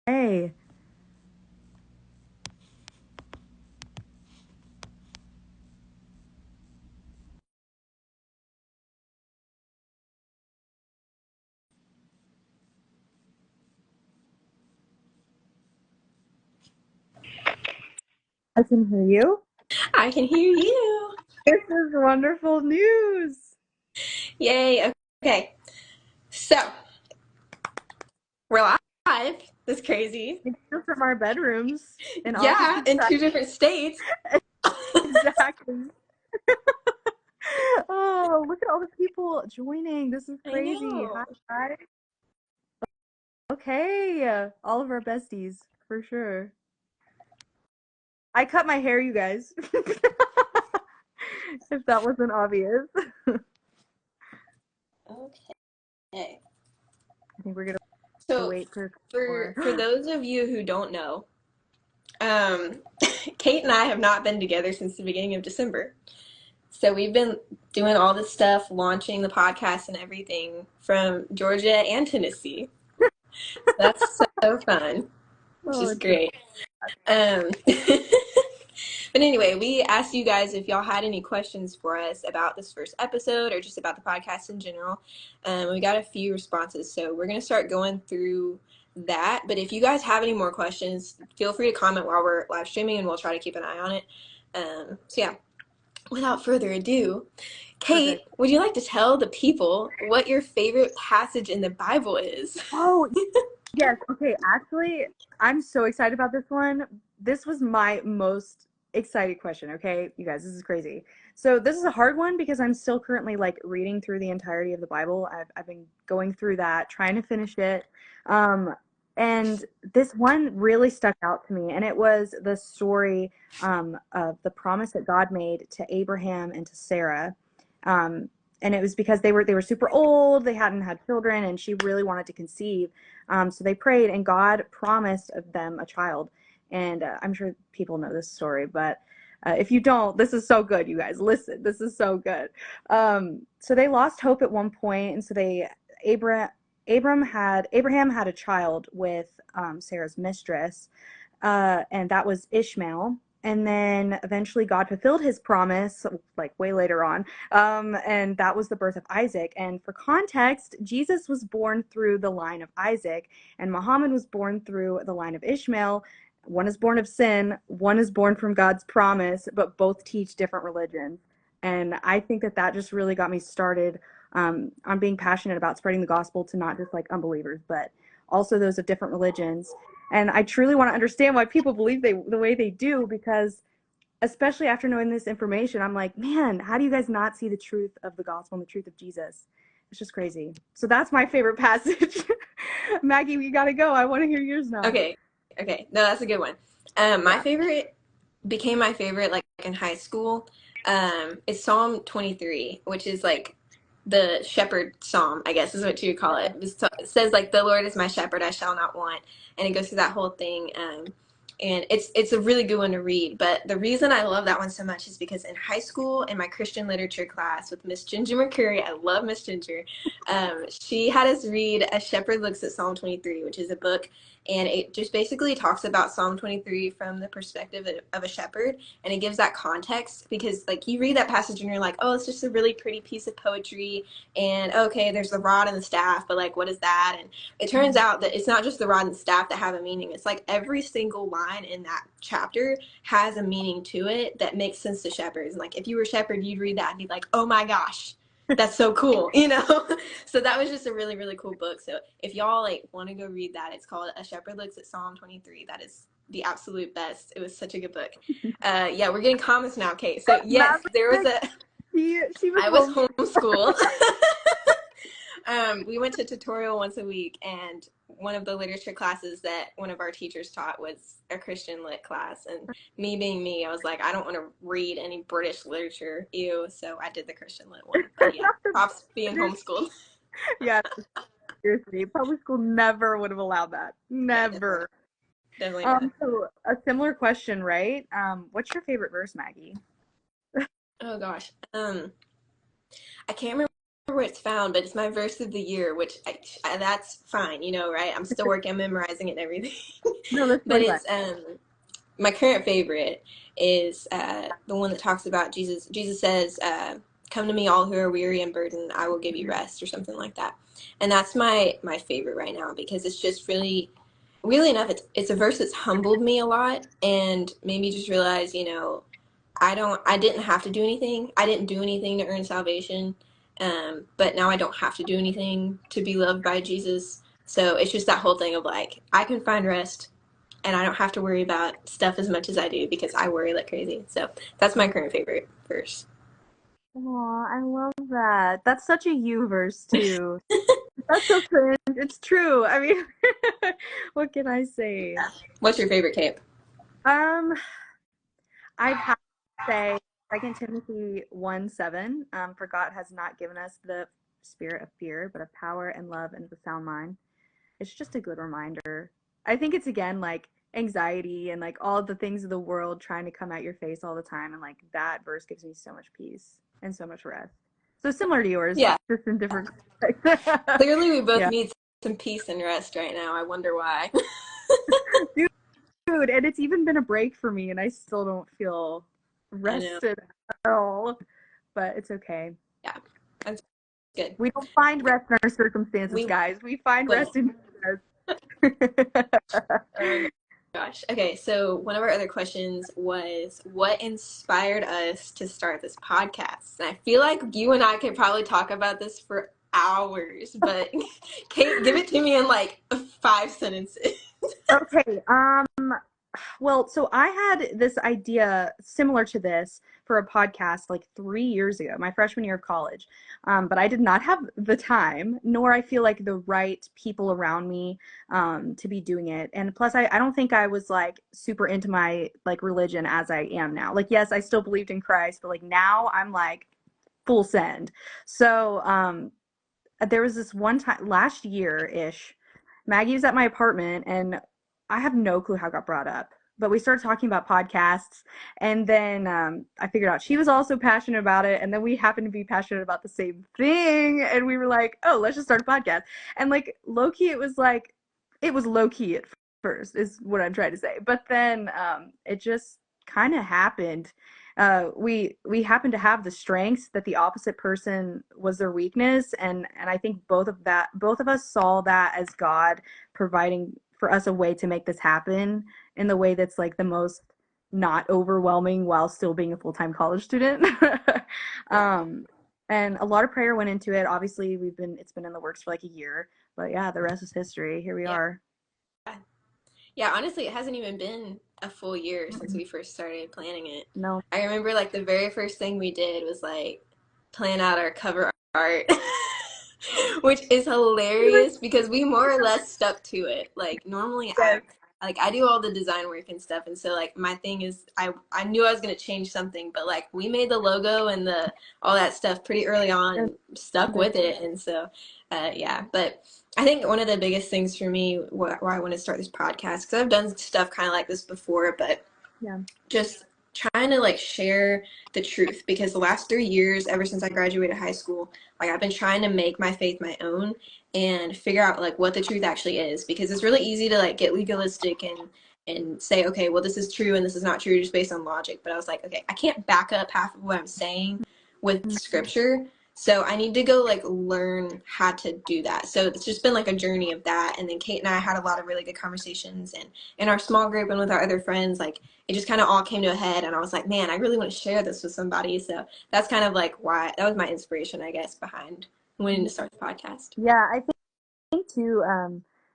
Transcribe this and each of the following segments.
Hey, I can hear you. I can hear you. This is wonderful news. Yay. Okay. So we're live. That's crazy. We can go from our bedrooms in Yeah, opposite in sides. two different states. Exactly. Oh, look at all the people joining. This is I crazy. know. Hi, hi. Okay, all of our besties for sure. I cut my hair, you guys. If that wasn't obvious. Okay. I think we're gonna So wait for for more. for those of you who don't know, um, Kate and I have not been together since the beginning of December. So we've been doing all this stuff, launching the podcast and everything from Georgia and Tennessee. So that's so fun, which Oh, is it's so great. Um, but anyway, we asked you guys if y'all had any questions for us about this first episode or just about the podcast in general. We got a few responses, so we're going to start going through that. But if you guys have any more questions, feel free to comment while we're live streaming and we'll try to keep an eye on it. So, yeah, without further ado, Kate, perfect. would you like to tell the people what your favorite passage in the Bible is? Oh, yes. Okay. Actually, I'm so excited about this one. This was my most excited question. Okay, you guys, this is crazy. So this is a hard one because I'm still currently like reading through the entirety of the Bible. I've been going through that, trying to finish it. Um, and this one really stuck out to me, and it was the story of the promise that God made to Abraham and to Sarah. Um, and it was because they were super old, they hadn't had children, and she really wanted to conceive. So they prayed, and God promised of them a child. And I'm sure people know this story, but if you don't, this is so good, you guys. Listen, this is so good. So they lost hope at one point, and so Abraham Abraham had a child with Sarah's mistress, and that was Ishmael. And then eventually God fulfilled his promise, like way later on, and that was the birth of Isaac. And for context, Jesus was born through the line of Isaac, and Muhammad was born through the line of Ishmael. One is born of sin, one is born from God's promise, but both teach different religions. And I think that that just really got me started on being passionate about spreading the gospel to not just like unbelievers, but also those of different religions. And I truly want to understand why people believe the way they do, because especially after knowing this information, I'm like, man, how do you guys not see the truth of the gospel and the truth of Jesus? It's just crazy. So that's my favorite passage. Maggie, we gotta go. I want to hear yours now. Okay. Okay. No, that's a good one. My Yeah. favorite became my favorite like in high school. It's Psalm 23, which is like the shepherd psalm, I guess is what you would call it. It says like the Lord is my shepherd, I shall not want, and it goes through that whole thing. And it's a really good one to read. But the reason I love that one so much is because in high school, in my Christian literature class with Miss Ginger McCurry, I love Miss Ginger. She had us read A Shepherd Looks at Psalm 23, which is a book, and it just basically talks about Psalm 23 from the perspective of a shepherd, and it gives that context because like you read that passage and you're like, oh, it's just a really pretty piece of poetry, and okay, there's the rod and the staff, but like what is that? And it turns out that it's not just the rod and staff that have a meaning. It's like every single line in that chapter has a meaning to it that makes sense to shepherds. And like if you were a shepherd, you'd read that and be like, oh my gosh, that's so cool, you know? So that was just a really, really cool book. So if y'all like want to go read that, it's called A Shepherd Looks at Psalm 23. That is the absolute best. It was such a good book. Yeah, we're getting comments now, Kate. So yes, there was Maverick, she was I was home. homeschooled. We went to tutorial once a week, and one of the literature classes that one of our teachers taught was a Christian lit class. And me being me, I was like, I don't want to read any British literature, ew. So I did the Christian lit one. But yeah, Not the props being British. homeschooled. Yeah, seriously. Public school never would have allowed that. Yeah, definitely, Never. definitely not. So a similar question, right? What's your favorite verse, Maggie? Oh gosh, I can't remember where it's found, but it's my verse of the year, which that's fine, right? I'm still working on memorizing it and everything. No, that's But totally fine. it's my current favorite is the one that talks about Jesus. Jesus says, "Come to me, all who are weary and burdened, I will give you rest," or something like that. And that's my favorite right now because it's just really enough. It's a verse that's humbled me a lot and made me just realize, I didn't have to do anything. I didn't do anything to earn salvation. But now I don't have to do anything to be loved by Jesus. So it's just that whole thing of like, I can find rest and I don't have to worry about stuff as much as I do because I worry like crazy. So that's my current favorite verse. Aw, I love that. That's such a you verse too. That's so cringe. It's true. I mean, what can I say? What's your favorite cape? Um, I'd have to say Second Timothy 1:7. For God has not given us the spirit of fear, but of power and love and of a sound mind. It's just a good reminder. I think it's again like anxiety and like all the things of the world trying to come at your face all the time, and like that verse gives me so much peace and so much rest. So similar to yours, Yeah, just in different contexts. clearly we both Yeah. need some peace and rest right now. I wonder why. Dude, and it's even been a break for me, and I still don't feel I know. rested at all. But it's okay. Yeah, that's good. We don't find rest in our circumstances, We guys. We find don't. rest in Jesus. Oh gosh. Okay, so one of our other questions was what inspired us to start this podcast? And I feel like you and I could probably talk about this for hours, but Kate, give it to me in like 5 sentences. Okay. Well, so I had this idea similar to this for a podcast like 3 years ago, my freshman year of college. But I did not have the time, nor I feel like the right people around me to be doing it. And plus, I don't think I was like super into my like religion as I am now. Like, yes, I still believed in Christ, but like now I'm like full send. So there was this one time last year ish. Maggie was at my apartment, and I have no clue how it got brought up. But we started talking about podcasts, and then I figured out she was also passionate about it, and then we happened to be passionate about the same thing, and we were like, "Oh, let's just start a podcast." And like low key, it was low key at first, is what I'm trying to say. But then it just kind of happened. We happened to have the strengths that the opposite person was their weakness, and I think both of us saw that as God providing for us a way to make this happen in the way that's like the most not overwhelming while still being a full-time college student. Yeah. um and a lot of prayer went into it. Obviously it's been in the works for like a year, but yeah, the rest is history. Here we Yeah. are. Yeah, honestly, it hasn't even been a full year since we first started planning it. No. I remember like the very first thing we did was like plan out our cover art, which is hilarious because we more or less stuck to it. Like normally Yes. I do all the design work and stuff, and so like my thing is I knew I was gonna change something, but like we made the logo and the all that stuff pretty early on and stuck with it, and so yeah. But I think one of the biggest things for me why I want to start this podcast because I've done stuff kind of like this before, but Yeah. just trying to like share the truth because the last 3 years ever since I graduated high school, like I've been trying to make my faith my own and figure out like what the truth actually is because it's really easy to like get legalistic and say okay, well this is true and this is not true just based on logic, but I was like okay, I can't back up half of what I'm saying with scripture, so I need to go like learn how to do that. So it's just been like a journey of that, and then Kate and I had a lot of really good conversations and in our small group and with our other friends, like it just kind of all came to a head and I was like, man, I really want to share this with somebody. So that's kind of like why that was my inspiration, I guess, behind wanting to start the podcast. Yeah, I think too,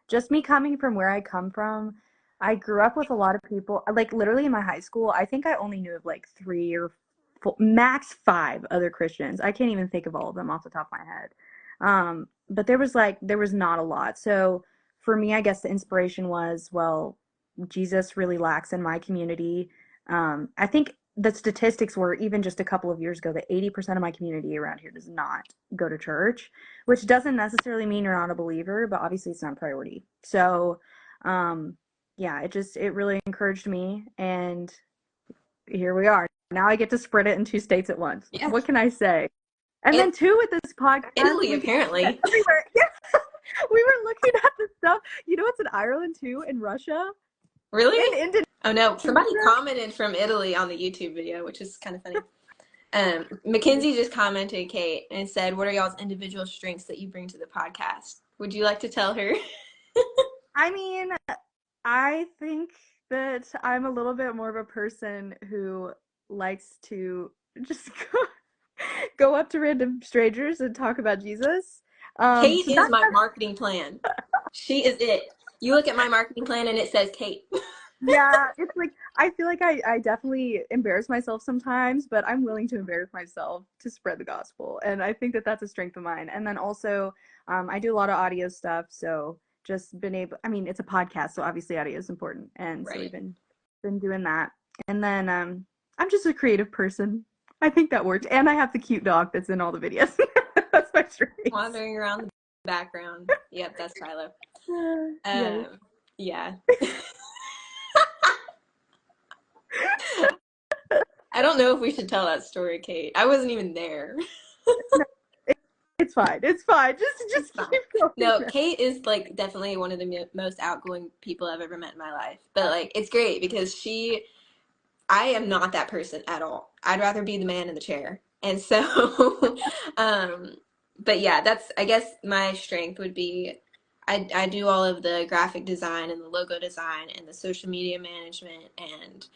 just me coming from where I come from, I grew up with a lot of people, like literally in my high school, I think I only knew of like three or four, max five other Christians. I can't even think of all of them off the top of my head. But there was not a lot. So for me, I guess the inspiration was, well, Jesus really lacks in my community. I think the statistics were even just a couple of years ago that 80% of my community around here does not go to church, which doesn't necessarily mean you're not a believer, but obviously it's not a priority. So, yeah, it really encouraged me, and here we are. Now I get to spread it in two states at once. Yeah. What can I say? And then too with this podcast, Italy, we can see it apparently. everywhere. Yeah. We were looking at the stuff. You know what's in Ireland too, in Russia, in Really? Indonesia. Oh no, somebody commented from Italy on the YouTube video, which is kind of funny. Mackenzie just commented, Kate, and said, "What are y'all's individual strengths that you bring to the podcast?" Would you like to tell her? I mean, I think that I'm a little bit more of a person who likes to just go up to random strangers and talk about Jesus. Kate So is that my marketing plan. She is it. You look at my marketing plan and it says Kate. yeah, it's like I feel like I definitely embarrass myself sometimes, but I'm willing to embarrass myself to spread the gospel, and I think that that's a strength of mine. And then also, I do a lot of audio stuff, so just been able. I mean, it's a podcast, so obviously audio is important, and so we've Right. been doing that. And then I'm just a creative person. I think that worked, and I have the cute dog that's in all the videos. That's my strengths. Wandering around the background. Yep, that's Philo. Yes. Yeah. I don't know if we should tell that story, Kate. I wasn't even there. No, it's fine. It's fine. It's Just fine. keep going. No, Kate is like definitely one of the most outgoing people I've ever met in my life. But like it's great because I am not that person at all. I'd rather be the man in the chair. And so um but yeah, that's I guess my strength would be I do all of the graphic design and the logo design and the social media management and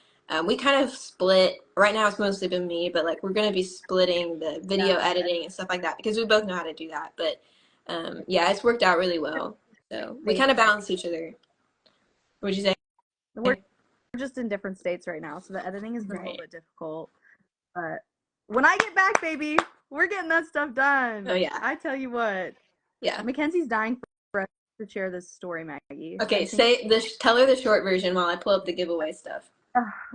we kind of split. Right now, it's mostly been me, but like we're gonna be splitting the video Yeah. editing and stuff like that because we both know how to do that. But yeah, it's worked out really well. So we kind of balance each other. Would you say? We're just in different states right now, so the editing has been a little Right. bit difficult. But when I get back, baby, we're getting that stuff Oh done. yeah, I tell you what, yeah. Mackenzie's dying for us to share this story, Maggie. I Okay, think. say this. Tell her the short version while I pull up the giveaway stuff.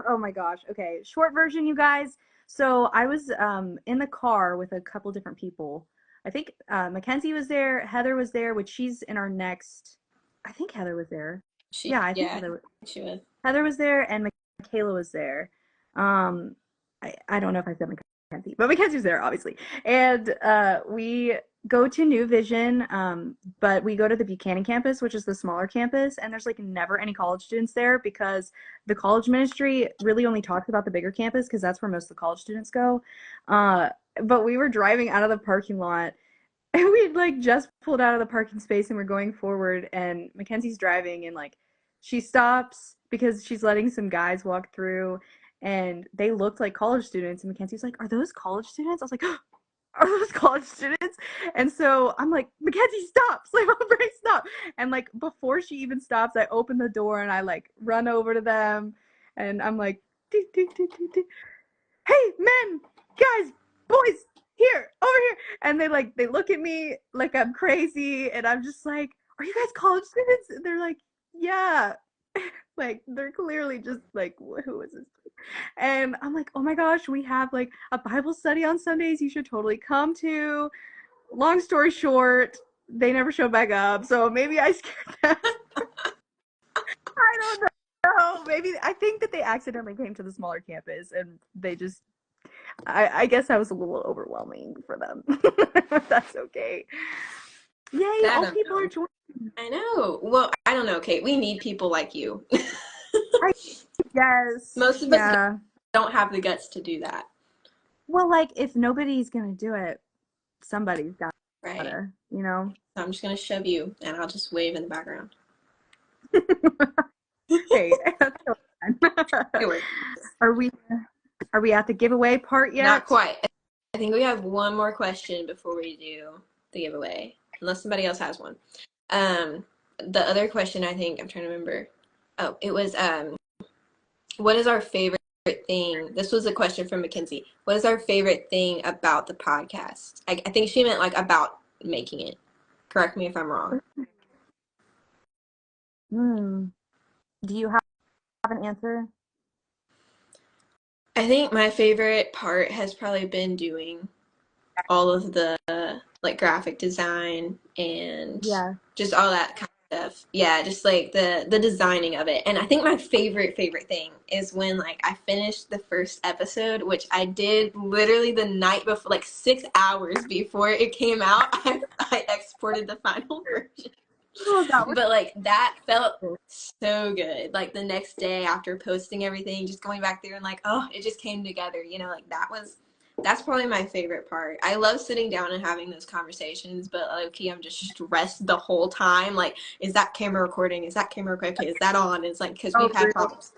Oh my gosh. Okay, short version, you guys. So I was in the car with a couple different people. I think Mackenzie was there, Heather was there, which she's in our next. I think Heather was there. Yeah, I think Yeah, Heather. she was. Heather was there and Michaela was there. Um, I don't know if I said Mackenzie, but Mackenzie was there, obviously. And we go to New Vision, but we go to the Buchanan campus, which is the smaller campus, and there's like never any college students there because the college ministry really only talks about the bigger campus because that's where most of the college students go. Uh, but we were driving out of the parking lot and we had like just pulled out of the parking space and we're going forward and Mackenzie's driving and like she stops because she's letting some guys walk through and they looked like college students and Mackenzie's like, "Are those college students?" I was like, "Are those college students?" And so I'm like, "Mackenzie, stop. Like, break, stop." And like before she even stops, I open the door and I like run over to them and I'm like, "Dee, dee, dee, dee, dee. Hey, men, guys, boys, here, over here." And they look at me like I'm crazy and I'm just like, "Are you guys college students?" And they're like, "Yeah." Like they're clearly just like, "Who is this?" And I'm like, "Oh my gosh, we have like a Bible study on Sundays you should totally come to." Long story short, they never showed back up, so maybe I scared them. I don't know. Maybe I think that they accidentally came to the smaller campus and they just I guess that was a little overwhelming for them. That's okay. Yay, I all don't people are know. joining. I know. Well, I don't know, Kate. We need people like you. I guess. Most of us Yeah. don't have the guts to do that. Well, like if nobody's gonna do it, somebody's Right. gotta, you know. So I'm just gonna shove you and I'll just wave in the background. Hey, that's so fun. It works. Are we are we at the giveaway part Not yet? quite. I think we have one more question before we do the giveaway, unless somebody else has one. The other question I think I'm trying to remember. Oh, it was what is our favorite thing? This was a question from Mackenzie. What is our favorite thing about the podcast? I think she meant like about making it. Correct me if I'm wrong. Hmm. Do you have an answer? I think my favorite part has probably been doing all of the like graphic design and Yeah. just all that kind stuff. Yeah, just like the designing of it. And I think my favorite thing is when like I finished the first episode, which I did literally the night before, like 6 hours before it came out. I exported the final version. Oh, that was But like that felt cool. so good. Like the next day after posting everything, just going back there and like, oh, it just came together. You know, like that's probably my favorite part. I love sitting down and having those conversations, but low-key I'm just stressed the whole time. Like, is that camera recording? Is that camera recording? Okay, is that on? And it's like because Oh, we've had real, problems.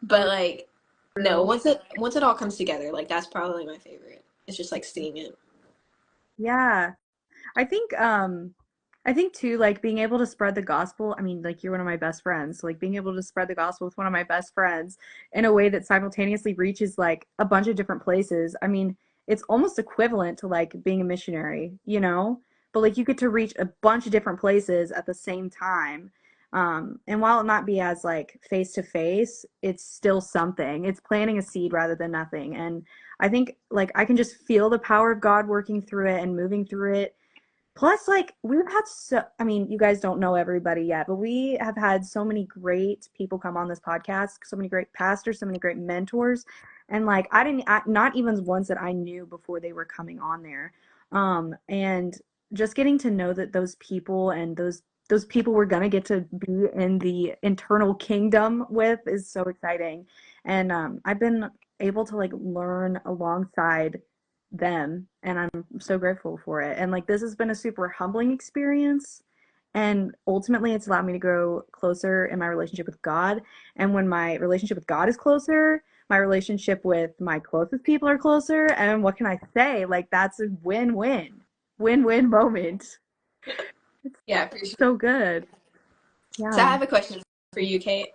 But like no, real. once it all comes together, like that's probably my favorite. It's just like seeing it. Yeah. I think I think too, like being able to spread the gospel. I mean, like you're one of my best friends. So, like being able to spread the gospel with one of my best friends in a way that simultaneously reaches like a bunch of different places. I mean, it's almost equivalent to like being a missionary, you know? But like you get to reach a bunch of different places at the same time. And while it not be as like face to face, it's still something. It's planting a seed rather than nothing. And I think like I can just feel the power of God working through it and moving through it. Plus, like, we've had so, I mean, you guys don't know everybody yet, but we have had so many great people come on this podcast, so many great pastors, so many great mentors. And like, not even ones that I knew before they were coming on there. And just getting to know that those people and those people we're gonna get to be in the internal kingdom with is so exciting. And I've been able to like learn alongside them, and I'm so grateful for it. And like this has been a super humbling experience. And ultimately, it's allowed me to grow closer in my relationship with God. And when my relationship with God is closer, my relationship with my closest people are closer. And what can I say? Like, that's a win win, win win moment. It's Yeah, for sure. so good. So I Yeah. have a question for you, Kate.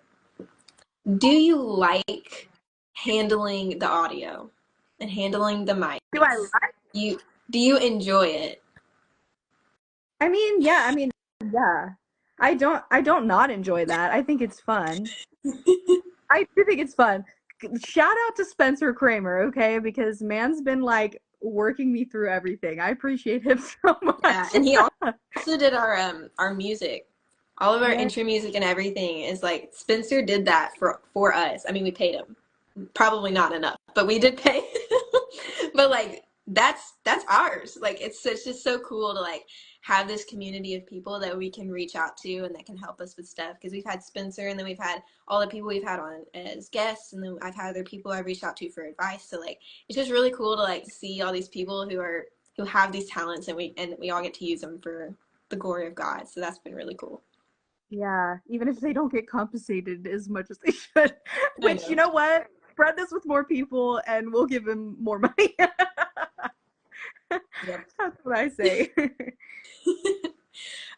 Do you like handling the audio and handling the Do I mics? like? You do you enjoy it? I mean, yeah, I mean, yeah. I don't not enjoy that. I think it's fun. I do think it's fun. Shout out to Spencer Kramer, okay? Because man's been like working me through everything. I appreciate him so Yeah, much. and he also did our music. All of our Yeah. intro music and everything is like Spencer did that for us. I mean, we paid him. Probably not enough, but we did pay. But like that's ours. Like it's just so cool to like have this community of people that we can reach out to and that can help us with stuff because we've had Spencer and then we've had all the people we've had on as guests and then I've had other people I've reached out to for advice. So like it's just really cool to like see all these people who have these talents and we all get to use them for the glory of God. So that's been really cool. Yeah, even if they don't get compensated as much as they should. I Which, you know. know what? Spread this with more people and we'll give them more money. Yep. That's what I say.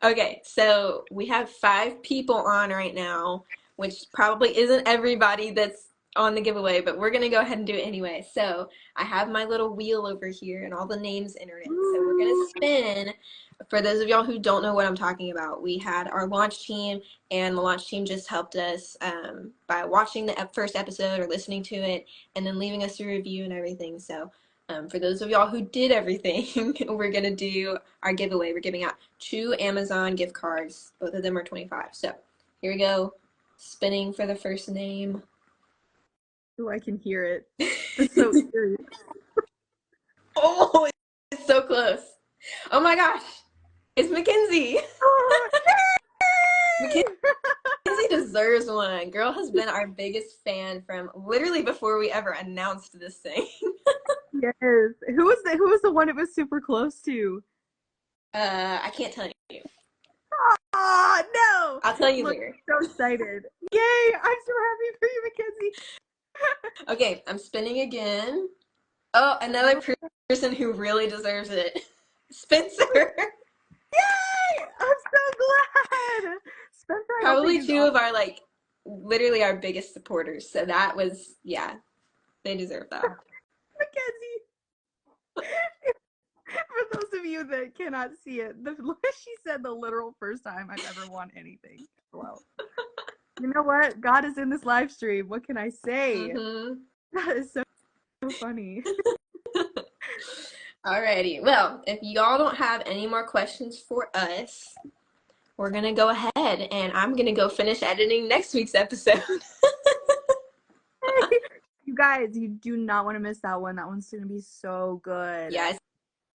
Okay, so we have 5 people on right now, which probably isn't everybody that's on the giveaway, but we're gonna go ahead and do it anyway. So I have my little wheel over here and all the names entered in. So we're gonna spin. For those of y'all who don't know what I'm talking about, we had our launch team, and the launch team just helped us by watching the first episode or listening to it, and then leaving us a review and everything. So for those of y'all who did everything, we're gonna do our giveaway. We're giving out 2 Amazon gift cards. Both of them are 25. So here we go. Spinning for the first name. Oh, I can hear it. It's so eerie. Oh, it's so close. Oh my gosh. It's Mackenzie. Oh, Mackenzie yay! deserves one. Girl has been our biggest fan from literally before we ever announced this thing. Yes. Who was the one it was super close to? I can't tell you. Ah, no! I'll tell you Look, later. I'm so excited. Yay! I'm so happy for you, Mackenzie. Okay, I'm spinning again. Oh, another person who really deserves it. Spencer. Yay! I'm so glad. Spencer, I don't think Probably is two on. of our like literally our biggest supporters. So that was yeah, they deserve that. Mackenzie. For those of you that cannot see it, she said the literal first time I've ever won anything. Well, you know what? God is in this live stream. What can I say? Mm-hmm. That is so funny. Alrighty. Well, if y'all don't have any more questions for us, we're gonna go ahead and I'm gonna go finish editing next week's episode. You guys, you do not want to miss that one. That one's gonna be so good. Yeah,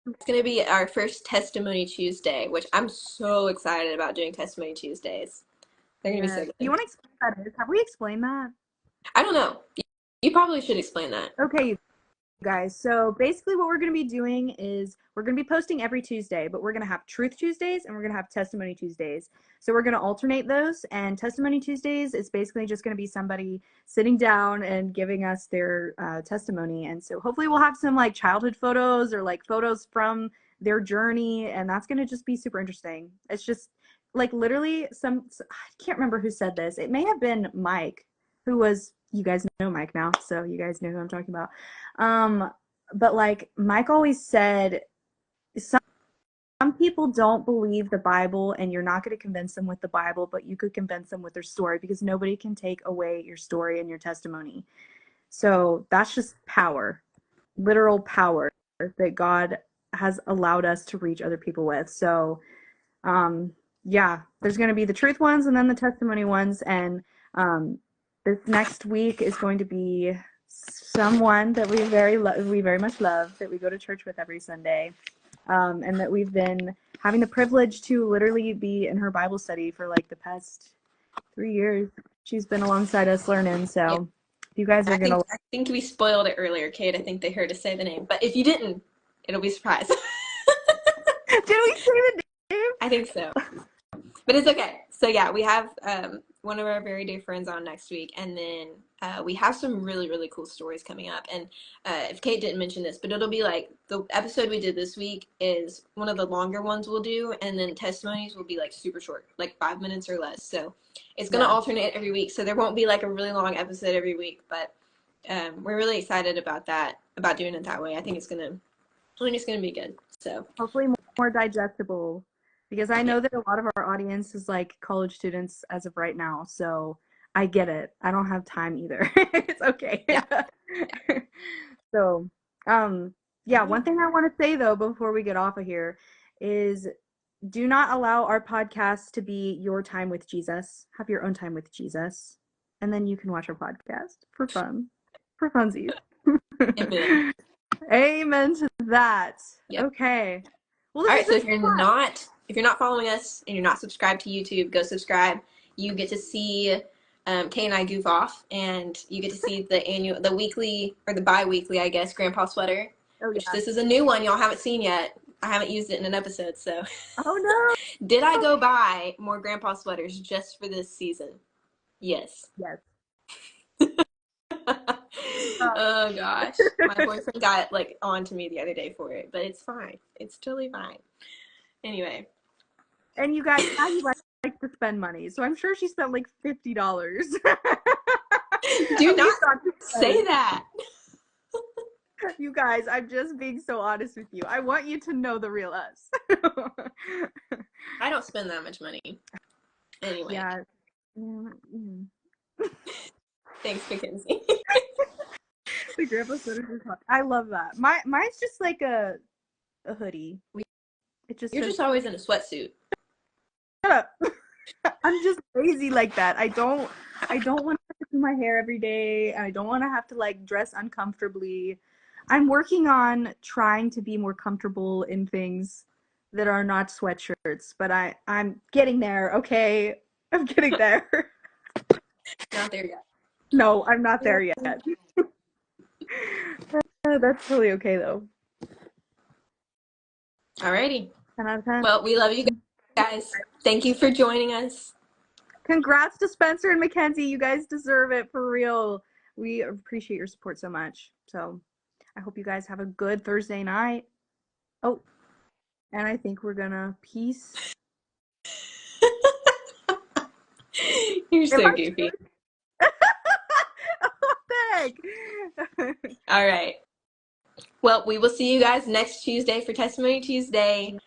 it's gonna be our first Testimony Tuesday, which I'm so excited about doing Testimony Tuesdays. They're gonna be so Do you good. want to explain what that is? Have we explained that? I don't know. You probably should explain that. Okay, guys, so basically what we're going to be doing is we're going to be posting every Tuesday, but we're going to have Truth Tuesdays and we're going to have Testimony Tuesdays. So we're going to alternate those, and Testimony Tuesdays is basically just going to be somebody sitting down and giving us their testimony. And so hopefully we'll have some like childhood photos or like photos from their journey, and that's going to just be super interesting. It's just like literally I can't remember who said this. It may have been Mike, who was, you guys know Mike now, so you guys know who I'm talking about. But like Mike always said, some people don't believe the Bible, and you're not going to convince them with the Bible, but you could convince them with their story, because nobody can take away your story and your testimony. So that's just power, literal power that God has allowed us to reach other people with. So yeah, there's going to be the truth ones and then the testimony ones. And this next week is going to be someone that we very much love, that we go to church with every Sunday, and that we've been having the privilege to literally be in her Bible study for like the past 3 years. She's been alongside us learning. So if you guys are gonna, I think we spoiled it earlier, Kate. I think they heard us say the name, but if you didn't, it'll be a surprise. did we say the name? I think so. But it's okay. So yeah, we have one of our very dear friends on next week, and then we have some really, really cool stories coming up. And if Kate didn't mention this, but it'll be like the episode we did this week is one of the longer ones we'll do, and then testimonies will be like super short, like 5 minutes or less. So it's going to alternate every week, so there won't be like a really long episode every week, but we're really excited about that, about doing it that way. I think it's going to be good. So hopefully more digestible, because I know that a lot of our audience is like college students as of right now. So I get it. I don't have time either. It's okay. Yeah. So, yeah, one thing I want to say though, before we get off of here, is do not allow our podcast to be your time with Jesus. Have your own time with Jesus, and then you can watch our podcast for fun, for funsies. Amen. Amen to that. Yep. Okay. Well, all right, so if you're not following us and you're not subscribed to YouTube, go subscribe. You get to see Kay and I goof off, and you get to see the weekly, or the bi-weekly, I guess, Grandpa Sweater. Which this is a new one y'all haven't seen yet. I haven't used it in an episode, so. Oh no. Did I go buy more Grandpa Sweaters just for this season? Yes. Yes. Oh gosh, my boyfriend got like on to me the other day for it, but it's fine. It's totally fine. Anyway. And you guys, now you like to spend money, so I'm sure she spent like $50. Do not say that. You guys, I'm just being so honest with you. I want you to know the real us. I don't spend that much money. Anyway. Yeah. Thanks, Mackenzie. The grandpa sweater is hot. I love that. Mine's just like a hoodie. You're just always in a sweatsuit. Shut up. I'm just lazy like that. I don't want to do my hair every day. I don't want to have to like dress uncomfortably. I'm working on trying to be more comfortable in things that are not sweatshirts, but I'm getting there, okay? I'm getting there. Not there yet. No, I'm not there yet. That's totally okay though. Alrighty. 10 out of 10. Well, we love you guys. Thank you for joining us. Congrats to Spencer and Mackenzie. You guys deserve it, for real. We appreciate your support so much. So I hope you guys have a good Thursday night. Oh, and I think we're gonna peace. You're so goofy. What the heck? All right. Well, we will see you guys next Tuesday for Testimony Tuesday.